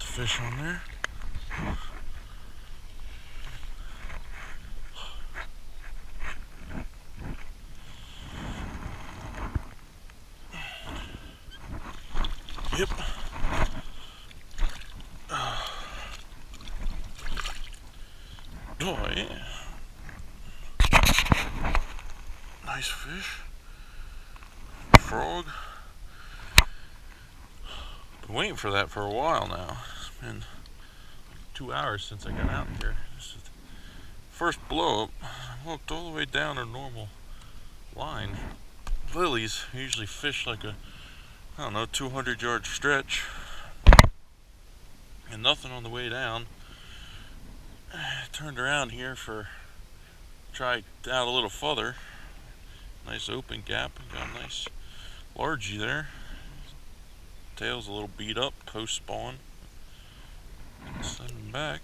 fish on there. Yep. Oh yeah. Nice fish. Frog. Been waiting for that for a while now. It's been 2 hours since I got out here. This is the first blow up. I walked all the way down a normal line. Lilies usually fish like a, I don't know, 200-yard stretch. And nothing on the way down. I turned around here try out a little further. Nice open gap. Got a nice largie there. Tail's a little beat up, post spawn. Send him back.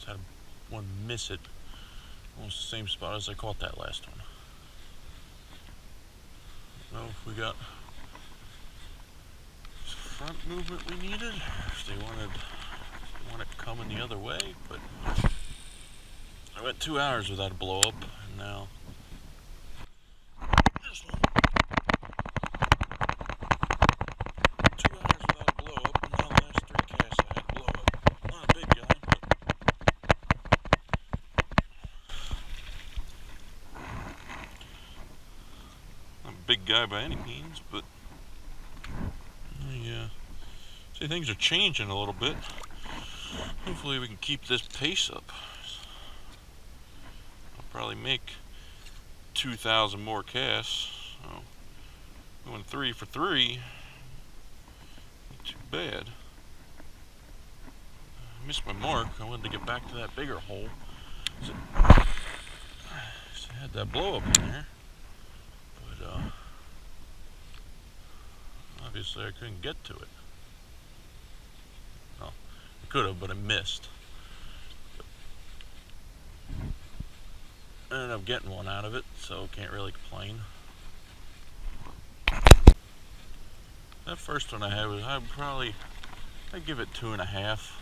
Had one miss it, almost the same spot as I caught that last one. I don't know if we got front movement we needed, if they want it coming the other way, but I went 2 hours without a blow up, and now this one. 2 hours without a blow up, and now the last 3 casts I had a blow up. Not a big guy, but big guy by any means, but yeah, see, things are changing a little bit. Hopefully we can keep this pace up. I'll probably make 2,000 more casts, so going 3 for 3, not too bad. I missed my mark. I wanted to get back to that bigger hole, so I had that blow up in there. Obviously I couldn't get to it. Well, I could have, but I missed. I ended up getting one out of it, so can't really complain. That first one I had was, I'd give it 2.5.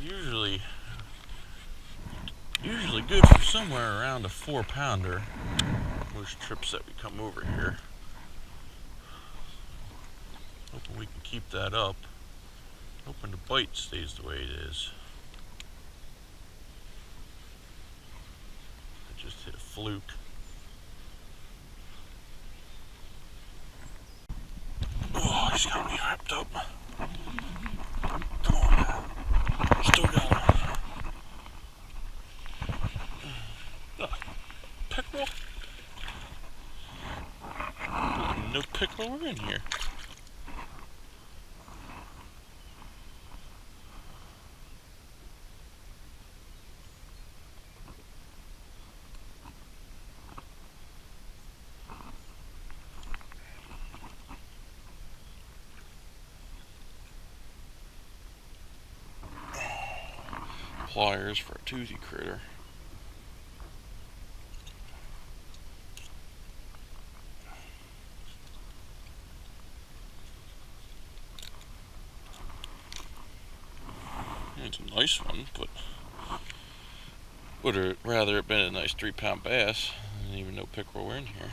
Usually good for somewhere around a 4-pounder. Most trips that we come over here. Hoping we can keep that up. Hoping the bite stays the way it is. I just hit a fluke. Oh, he's got me wrapped up. Come on now. Still got him. Pickerel? No pickerel were in here. Pliers for a toothy critter. It's a nice one, but would have rather it been a nice 3-pound bass. I didn't even know pickerel were in here.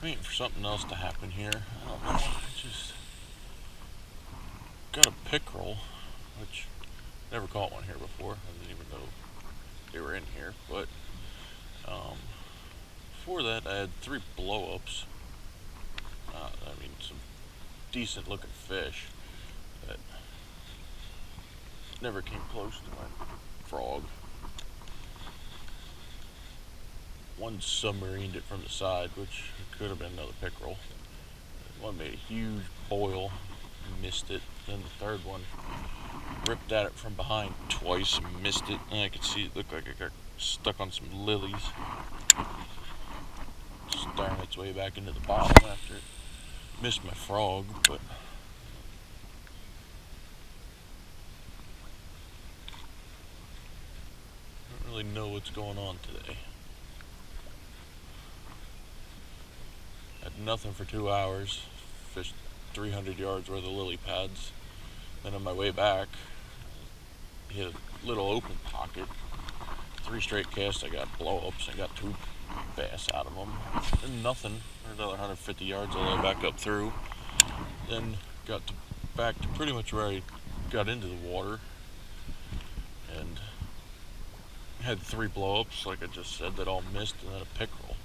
Waiting for something else to happen here. I don't know. I just got a pickerel. which never caught one here before. I didn't even know they were in here. But before that, I had 3 blow-ups. I mean, some decent-looking fish that never came close to my frog. One submarined it from the side, which could have been another pickerel. One made a huge boil, missed it. Then the third one ripped at it from behind twice and missed it. And I could see it looked like it got stuck on some lilies. Staring its way back into the bottom after it missed my frog, but I don't really know what's going on today. Had nothing for 2 hours, fished 300 yards worth of lily pads. Then on my way back, hit a little open pocket. 3 straight casts, I got blow-ups. I got 2 bass out of them. Then nothing for another 150 yards all the way back up through. Then got back to pretty much where I got into the water. And had 3 blow-ups, like I just said, that all missed, and then a pickerel.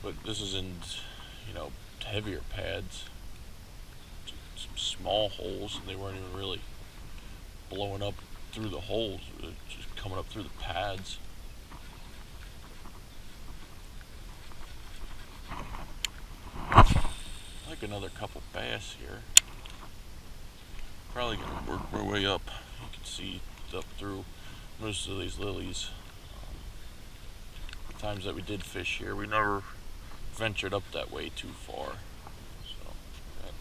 But this is in, heavier pads. Some small holes, and they weren't even really blowing up through the holes. It was just coming up through the pads. Like another couple bass here. Probably gonna work my way up. You can see up through most of these lilies. The times that we did fish here, we never ventured up that way too far. So, got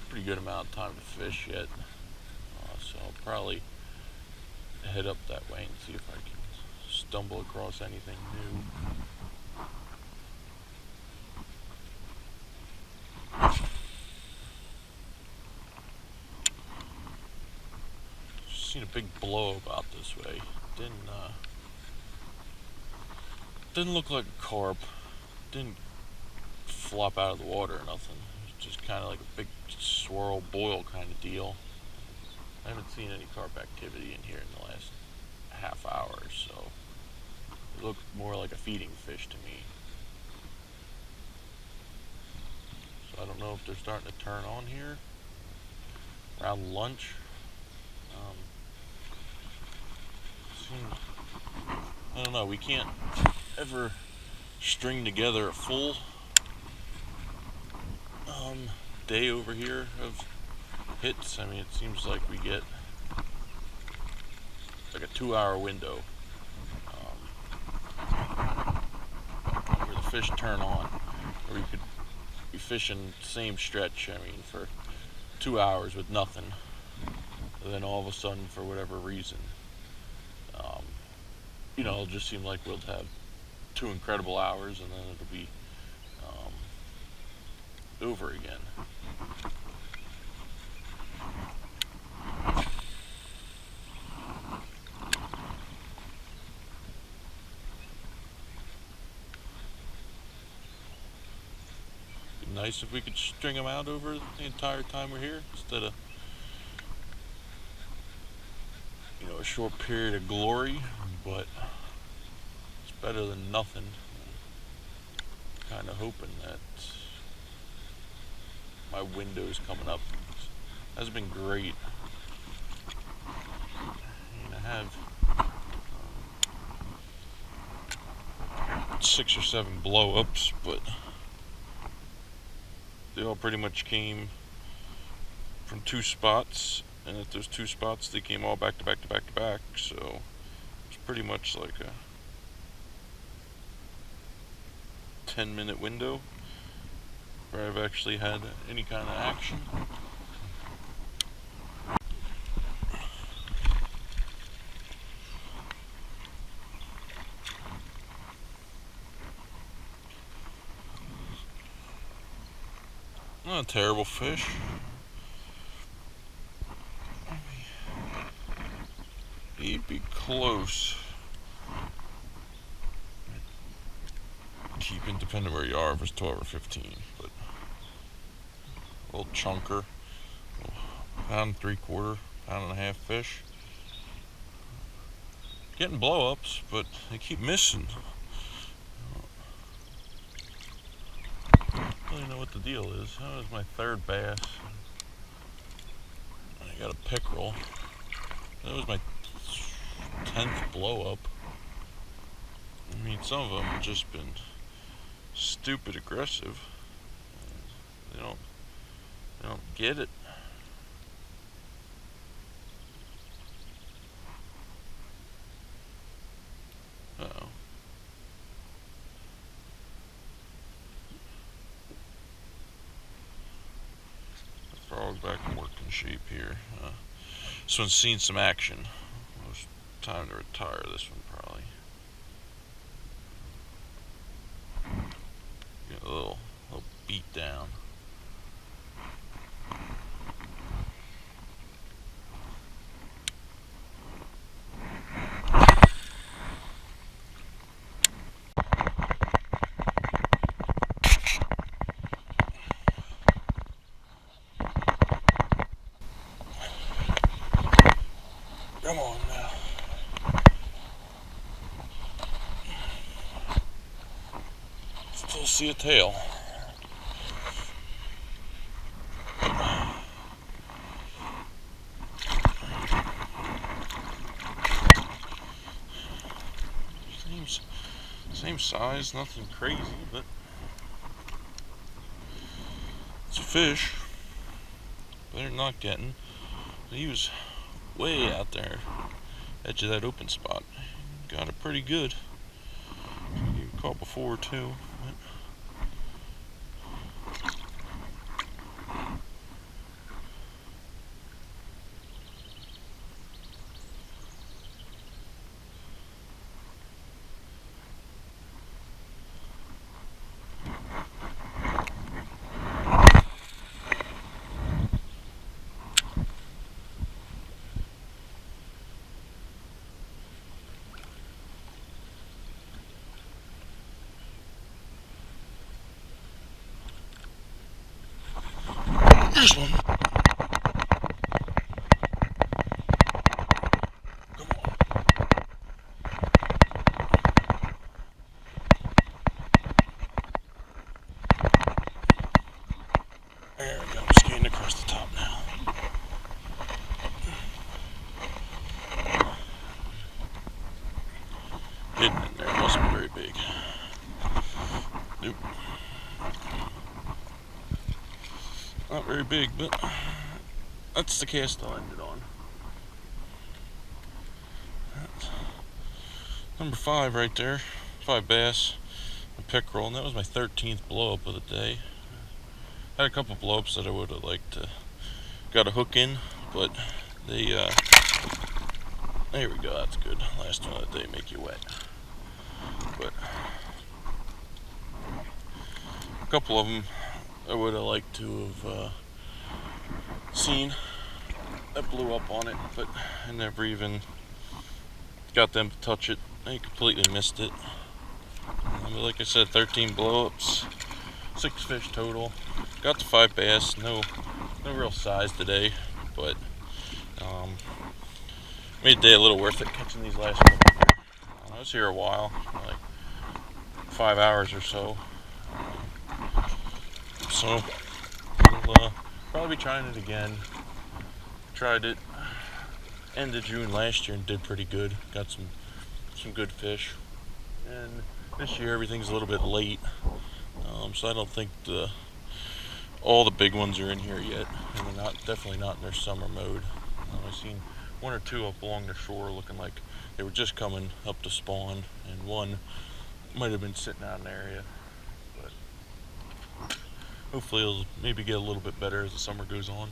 a pretty good amount of time to fish yet. So I'll probably head up that way and see if I can stumble across anything new. Seen a big blow up out this way. Didn't look like a carp. Didn't flop out of the water or nothing. It was just kind of like a big swirl boil kind of deal. I haven't seen any carp activity in here in the last half hour, so it looked more like a feeding fish to me. So I don't know if they're starting to turn on here around lunch. I don't know, we can't ever string together a full day over here of hits. I mean, it seems like we get like a 2-hour window where the fish turn on, or you could be fishing the same stretch, I mean, for 2 hours with nothing, and then all of a sudden, for whatever reason, it'll just seem like we'll have 2 incredible hours, and then it'll be over again. It'd be nice if we could string them out over the entire time we're here, instead of a short period of glory, but it's better than nothing. Kind of hoping that my window's coming up. It hasn't been great. I have 6 or 7 blow-ups, but they all pretty much came from 2 spots, and at those 2 spots they came all back to back to back to back, so it's pretty much like a 10-minute window where I've actually had any kind of action. Not a terrible fish. He'd be close. Keeping, depending where you are, if it's 12 or 15, but A little chunker, pound 3/4, pound and a half fish. Getting blow-ups, but they keep missing. I don't really know what the deal is. That was my third bass. I got a pickerel. That was my 10th blow-up. I mean, some of them have just been stupid aggressive. They don't get it. Uh-oh. The frog back in working shape here. This one's seen some action. It's time to retire this one probably. Get a little beat down. Come on now. Still see a tail. Same size, nothing crazy, but it's a fish. They're not getting. He was way out there, edge of that open spot. Got it pretty good. You caught before too. This one. Come on. There we go. I'm skating across the top now. Hidden in there. Wasn't very big. Nope. Not very big, but that's the cast I ended on. That's number 5 right there. 5 bass, a pickerel, and that was my 13th blow up of the day. Had a couple blow ups that I would have liked to got a hook in, but they there we go, that's good. Last one of the day, make you wet. But a couple of them I would have liked to have seen that blew up on it, but I never even got them to touch it. I completely missed it. Like I said, 13 blow-ups, 6 fish total. Got the 5 bass. No real size today, but made the day a little worth it catching these last couple here. I was here a while, like 5 hours or so. So we'll probably be trying it again. Tried it end of June last year and did pretty good. Got some good fish. And this year everything's a little bit late, so I don't think all the big ones are in here yet, and they're definitely not in their summer mode. I've seen 1 or 2 up along the shore looking like they were just coming up to spawn, and 1 might have been sitting out in the area. But hopefully it'll maybe get a little bit better as the summer goes on.